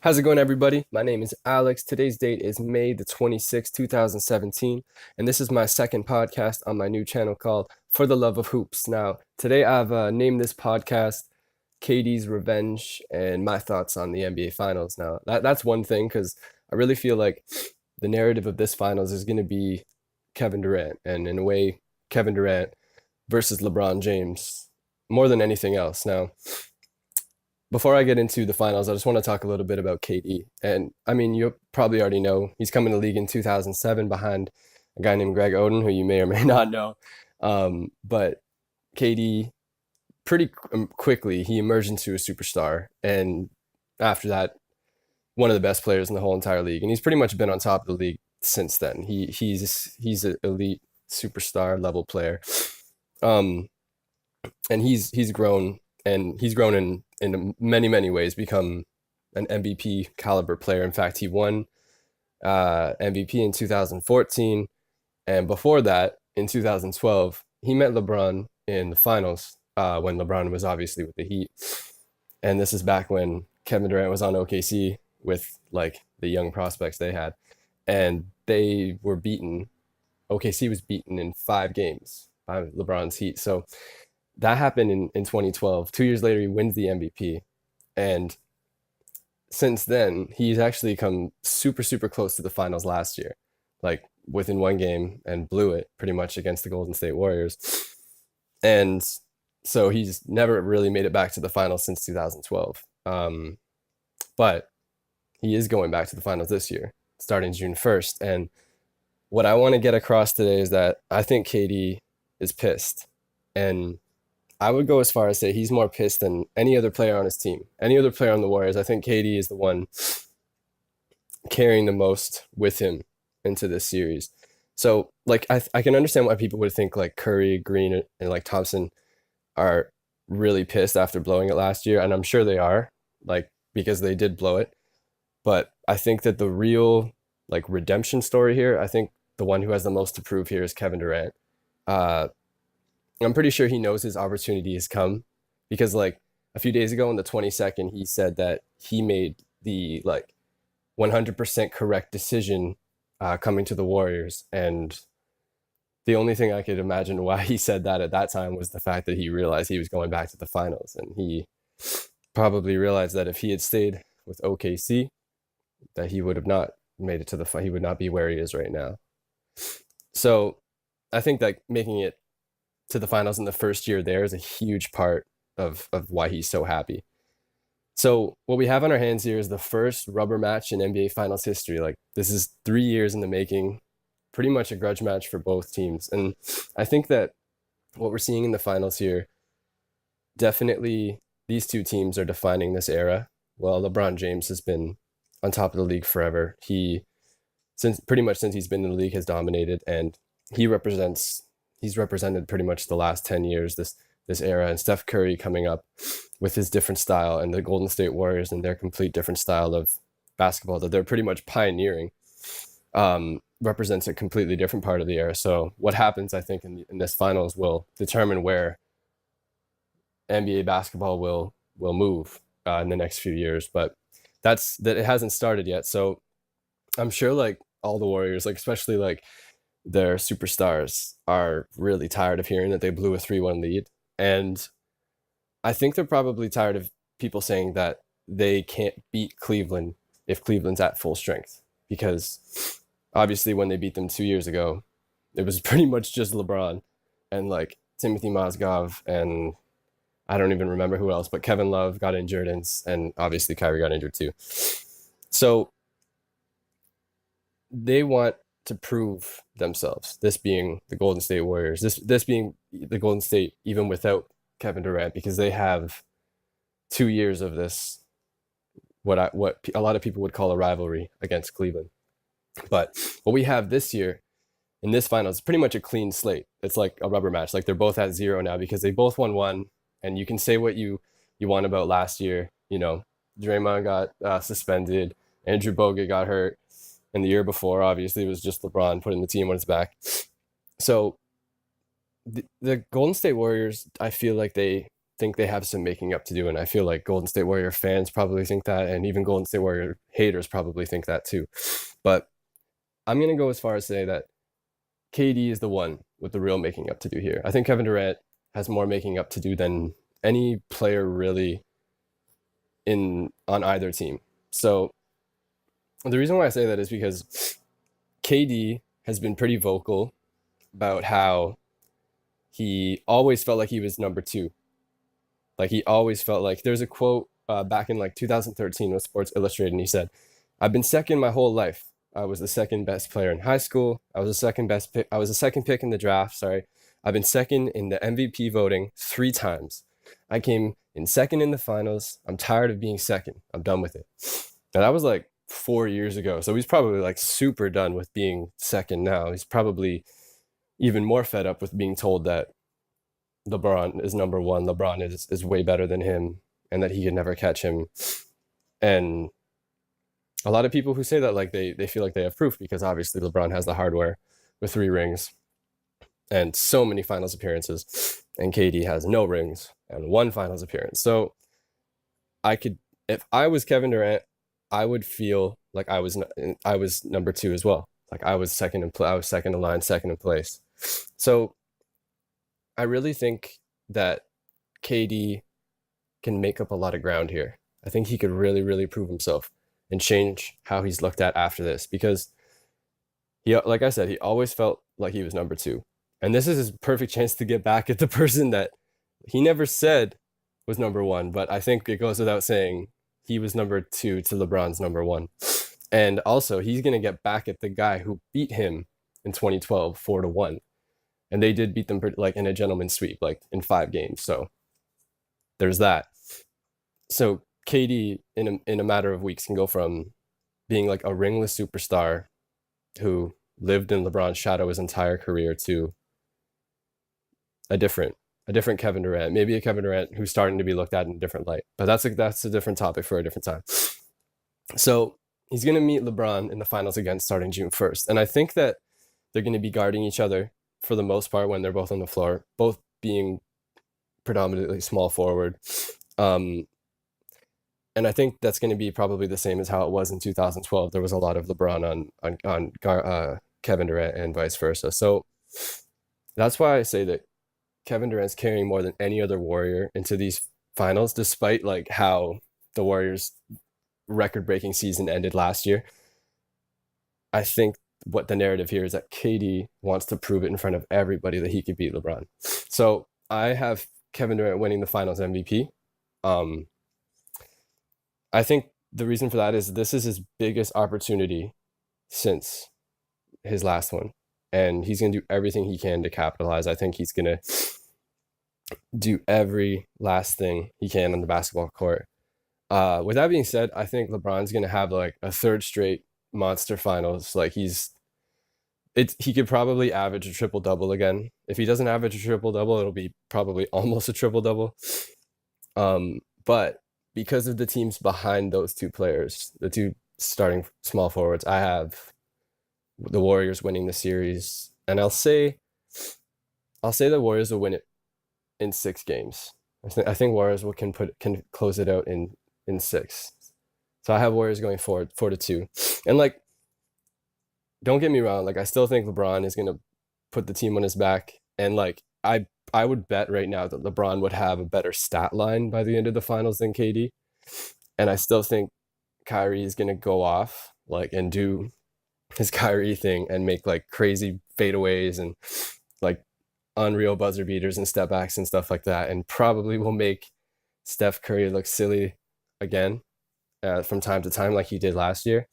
How's it going, everybody? My name is Alex. Today's date is May the 26th, 2017, and this is my second podcast on my new channel called For the Love of Hoops. Now, today I've named this podcast KD's Revenge and my thoughts on the NBA Finals. Now, that's one thing because I really feel like the narrative of this finals is going to be Kevin Durant, and in a way, Kevin Durant versus LeBron James more than anything else. Now, before I get into the finals, I just want to talk a little bit about KD. And I mean, you probably already know he's come in the league in 2007 behind a guy named Greg Oden, who you may or may not know. But KD, pretty quickly, he emerged into a superstar. And after that, one of the best players in the whole entire league. And he's pretty much been on top of the league since then. He's an elite superstar level player. Um, and he's grown in many ways, become an MVP caliber player. In fact, he won MVP in 2014, and before that, in 2012, he met LeBron in the finals when LeBron was obviously with the Heat, and this is back when Kevin Durant was on OKC with like the young prospects they had, and they were beaten. OKC was beaten in 5 games by LeBron's Heat. So that happened in 2012. 2 years later, he wins the MVP. And since then, he's actually come super close to the finals last year, like within 1 game, and blew it pretty much against the Golden State Warriors. And so he's never really made it back to the finals since 2012. But he is going back to the finals this year, starting June 1st. And what I want to get across today is that I think KD is pissed. And I would go as far as say he's more pissed than any other player on his team. Any other player on the Warriors, I think KD is the one carrying the most with him into this series. So, like, I can understand why people would think like Curry, Green, and like Thompson are really pissed after blowing it last year, and I'm sure they are, like, because they did blow it. But I think that the real like redemption story here, I think the one who has the most to prove here is Kevin Durant. Uh, I'm pretty sure he knows his opportunity has come because like a few days ago on the 22nd, he said that he made the like 100% correct decision coming to the Warriors. And the only thing I could imagine why he said that at that time was the fact that he realized he was going back to the finals. And he probably realized that if he had stayed with OKC, that he would have not made it to he would not be where he is right now. So I think that making it to the finals in the first year there is a huge part of why he's so happy. So what we have on our hands here is the first rubber match in NBA Finals history. Like, this is 3 years in the making, pretty much a grudge match for both teams. And I think that what we're seeing in the finals here, definitely these two teams are defining this era. Well, LeBron James has been on top of the league forever. Since he's been in the league, has dominated, and he's represented pretty much the last 10 years, this era. And Steph Curry coming up with his different style, and the Golden State Warriors and their complete different style of basketball that they're pretty much pioneering, represents a completely different part of the era. So what happens, I think, in this finals will determine where NBA basketball will move in the next few years. But it hasn't started yet. So I'm sure like all the Warriors, like especially like their superstars, are really tired of hearing that they blew a 3-1 lead. And I think they're probably tired of people saying that they can't beat Cleveland if Cleveland's at full strength. Because obviously when they beat them 2 years ago, it was pretty much just LeBron and like Timothy Mozgov, and I don't even remember who else, but Kevin Love got injured, and obviously Kyrie got injured too. So they want to prove themselves. This being the Golden State Warriors, this being the Golden State even without Kevin Durant, because they have 2 years of this what a lot of people would call a rivalry against Cleveland. But what we have this year in this finals is pretty much a clean slate. It's like a rubber match. Like, they're both at 0 now because they both won one, and you can say what you want about last year. You know, Draymond got suspended, Andrew Bogut got hurt. And the year before, obviously, it was just LeBron putting the team on his back. So the Golden State Warriors, I feel like they think they have some making up to do, and I feel like Golden State Warrior fans probably think that, and even Golden State Warrior haters probably think that too. But I'm gonna go as far as say that KD is the one with the real making up to do here. I think Kevin Durant has more making up to do than any player really in on either team. So the reason why I say that is because KD has been pretty vocal about how he always felt like he was number two. Like he always felt like there's a quote back in like 2013 with Sports Illustrated, and he said, "I've been second my whole life. I was the second best player in high school. I was the second best pick. I was the second pick in the draft. Sorry, I've been second in the MVP voting 3 times. I came in second in the finals. I'm tired of being second. I'm done with it." Now that was like 4 years ago, so he's probably like super done with being second now. He's probably even more fed up with being told that LeBron is number one, LeBron is way better than him, and that he could never catch him. And a lot of people who say that, like they feel like they have proof because obviously LeBron has the hardware with 3 rings and so many finals appearances, and KD has no rings and 1 finals appearance. So I could, if I was Kevin Durant, I would feel like I was number two as well. Like I was I was second in line, second in place. So I really think that KD can make up a lot of ground here. I think he could really, really prove himself and change how he's looked at after this, because he, like I said, he always felt like he was number two. And this is his perfect chance to get back at the person that he never said was number one, but I think it goes without saying he was number two to LeBron's number one. And also he's going to get back at the guy who beat him in 2012, 4-1. And they did beat them like in a gentleman's sweep, like in 5 games. So there's that. So KD in a matter of weeks can go from being like a ringless superstar who lived in LeBron's shadow his entire career to a different Kevin Durant, maybe a Kevin Durant who's starting to be looked at in a different light. But that's a different topic for a different time. So he's going to meet LeBron in the finals again starting June 1st. And I think that they're going to be guarding each other for the most part when they're both on the floor, both being predominantly small forward. And I think that's going to be probably the same as how it was in 2012. There was a lot of LeBron on Kevin Durant and vice versa. So that's why I say that Kevin Durant's carrying more than any other Warrior into these finals, despite like how the Warriors' record-breaking season ended last year. I think what the narrative here is that KD wants to prove it in front of everybody that he could beat LeBron. So I have Kevin Durant winning the finals MVP. I think the reason for that is this is his biggest opportunity since his last one. And he's going to do everything he can to capitalize. I think he's going to do every last thing he can on the basketball court. With that being said, I think LeBron's going to have like a 3rd straight monster finals. Like he could probably average a triple-double again. If he doesn't average a triple-double, it'll be probably almost a triple-double. But because of the teams behind those 2 players, the 2 starting small forwards, I have the Warriors winning the series. And I'll say the Warriors will win it in 6 games. I think Warriors can close it out in 6. So I have Warriors going 4-2. And like, don't get me wrong, like I still think LeBron is gonna put the team on his back. And like I would bet right now that LeBron would have a better stat line by the end of the finals than KD. And I still think Kyrie is gonna go off like and do his Kyrie thing and make like crazy fadeaways and like unreal buzzer beaters and step backs and stuff like that, and probably will make Steph Curry look silly again from time to time like he did last year.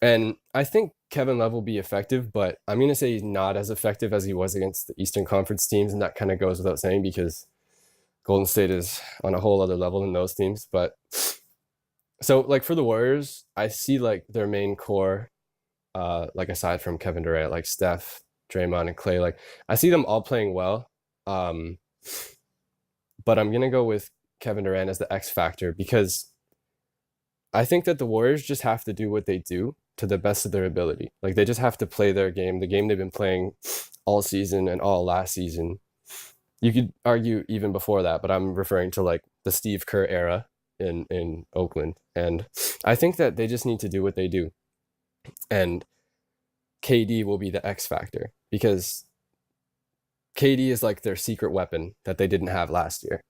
And I think Kevin Love will be effective, but I'm going to say he's not as effective as he was against the Eastern Conference teams, and that kind of goes without saying because Golden State is on a whole other level than those teams. But so like for the Warriors, I see like their main core, like aside from Kevin Durant, like Steph, Draymond, and Clay, like I see them all playing well. But I'm going to go with Kevin Durant as the X factor because I think that the Warriors just have to do what they do to the best of their ability. Like they just have to play their game, the game they've been playing all season and all last season. You could argue even before that, but I'm referring to like the Steve Kerr era in Oakland. And I think that they just need to do what they do. And KD will be the X factor because KD is like their secret weapon that they didn't have last year.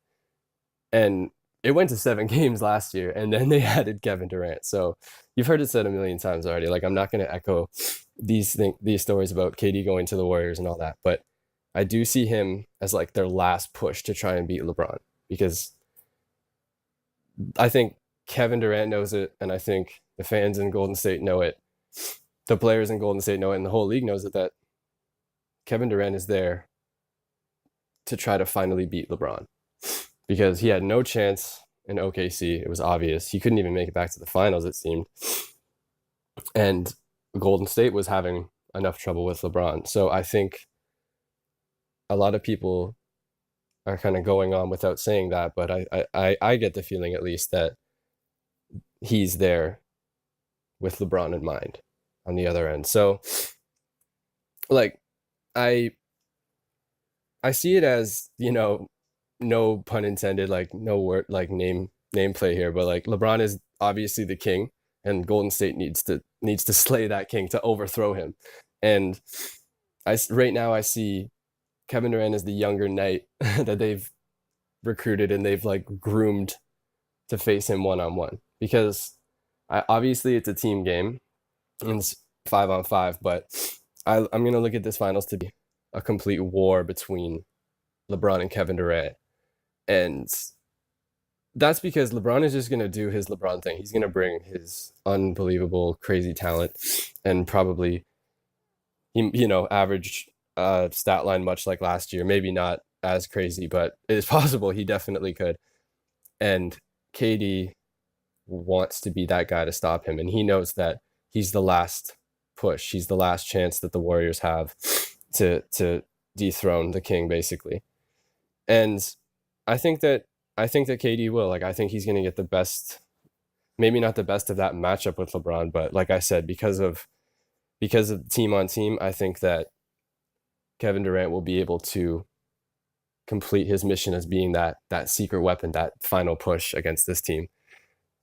And it went to 7 games last year, and then they added Kevin Durant. So you've heard it said a million times already. Like I'm not going to echo these stories about KD going to the Warriors and all that, but I do see him as like their last push to try and beat LeBron because I think Kevin Durant knows it, and I think the fans in Golden State know it. The players in Golden State know it, and the whole league knows it that Kevin Durant is there to try to finally beat LeBron because he had no chance in OKC. It was obvious. He couldn't even make it back to the finals, it seemed. And Golden State was having enough trouble with LeBron. So I think a lot of people are kind of going on without saying that, but I get the feeling at least that he's there with LeBron in mind on the other end. So like I I see it as, no pun intended, like no word like name play here, but like LeBron is obviously the king and Golden State needs to slay that king to overthrow him. And right now I see Kevin Durant as the younger knight that they've recruited and they've like groomed to face him one on one because obviously it's a team game and it's 5 on 5, but I'm gonna look at this finals to be a complete war between LeBron and Kevin Durant, and that's because LeBron is just gonna do his LeBron thing. He's gonna bring his unbelievable, crazy talent, and probably average stat line much like last year. Maybe not as crazy, but it is possible he definitely could. And KD wants to be that guy to stop him, and he knows that he's the last push. He's the last chance that the Warriors have to dethrone the king, basically. And I think that KD will. Like I think he's going to get the best, maybe not the best of that matchup with LeBron, but like I said, because of team on team, I think that Kevin Durant will be able to complete his mission as being that secret weapon, that final push against this team.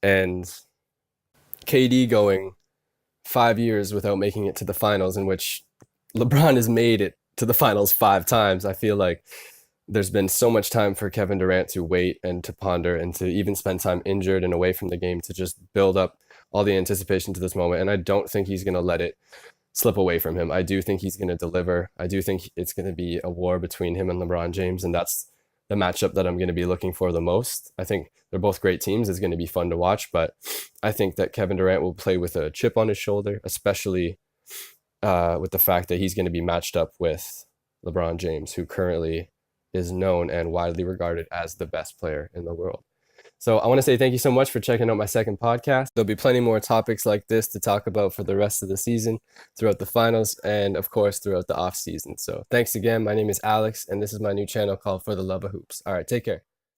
And KD going 5 years without making it to the finals, in which LeBron has made it to the finals 5 times. I feel like there's been so much time for Kevin Durant to wait and to ponder and to even spend time injured and away from the game to just build up all the anticipation to this moment. And I don't think he's going to let it slip away from him. I do think he's going to deliver. I do think it's going to be a war between him and LeBron James, and that's the matchup that I'm going to be looking for the most. I think they're both great teams. It's going to be fun to watch, but I think that Kevin Durant will play with a chip on his shoulder, especially with the fact that he's going to be matched up with LeBron James, who currently is known and widely regarded as the best player in the world. So I want to say thank you so much for checking out my second podcast. There'll be plenty more topics like this to talk about for the rest of the season, throughout the finals, and of course throughout the off season. So thanks again. My name is Alex, and this is my new channel called For the Love of Hoops. All right, take care.